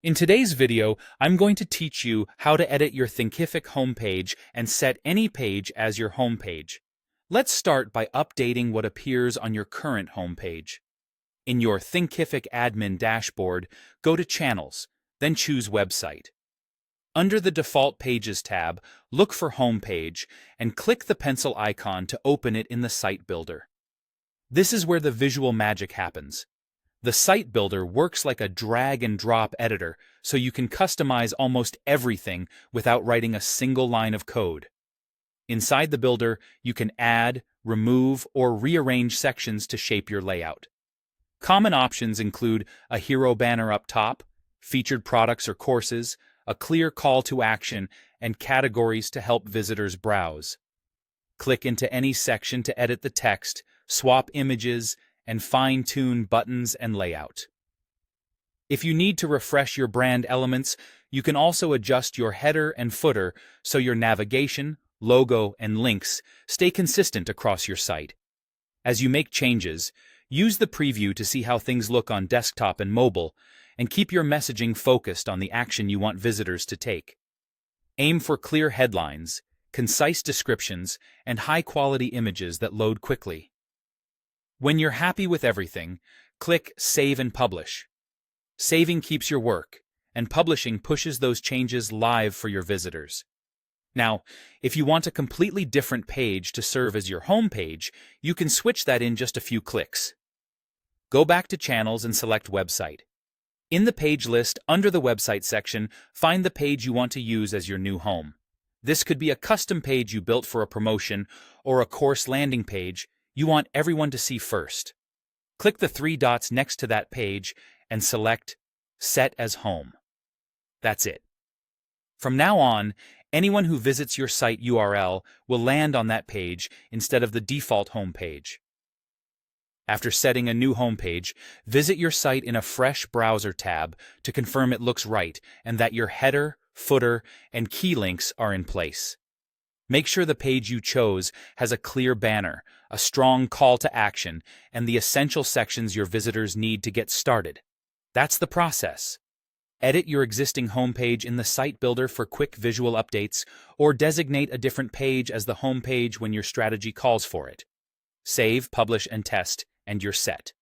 In today's video, I'm going to teach you how to edit your Thinkific homepage and set any page as your homepage. Let's start by updating what appears on your current homepage. In your Thinkific admin dashboard, go to Channels, then choose Website. Under the Default Pages tab, look for Homepage and click the pencil icon to open it in the Site Builder. This is where the visual magic happens. The Site Builder works like a drag-and-drop editor, so you can customize almost everything without writing a single line of code. Inside the builder, you can add, remove, or rearrange sections to shape your layout. Common options include a hero banner up top, featured products or courses, a clear call to action, and categories to help visitors browse. Click into any section to edit the text, swap images, and fine-tune buttons and layout. If you need to refresh your brand elements, you can also adjust your header and footer so your navigation, logo, and links stay consistent across your site. As you make changes, use the preview to see how things look on desktop and mobile, and keep your messaging focused on the action you want visitors to take. Aim for clear headlines, concise descriptions, and high-quality images that load quickly. When you're happy with everything, click Save and Publish. Saving keeps your work, and publishing pushes those changes live for your visitors. Now, if you want a completely different page to serve as your home page, you can switch that in just a few clicks. Go back to Channels and select Website. In the page list, under the Website section, find the page you want to use as your new home. This could be a custom page you built for a promotion or a course landing page you want everyone to see first. Click the three dots next to that page and select Set as Home. That's it. From now on, anyone who visits your site URL will land on that page instead of the default home page. After setting a new homepage, visit your site in a fresh browser tab to confirm it looks right and that your header, footer, and key links are in place. Make sure the page you chose has a clear banner, a strong call to action, and the essential sections your visitors need to get started. That's the process. Edit your existing homepage in the Site Builder for quick visual updates, or designate a different page as the homepage when your strategy calls for it. Save, publish, and test, and you're set.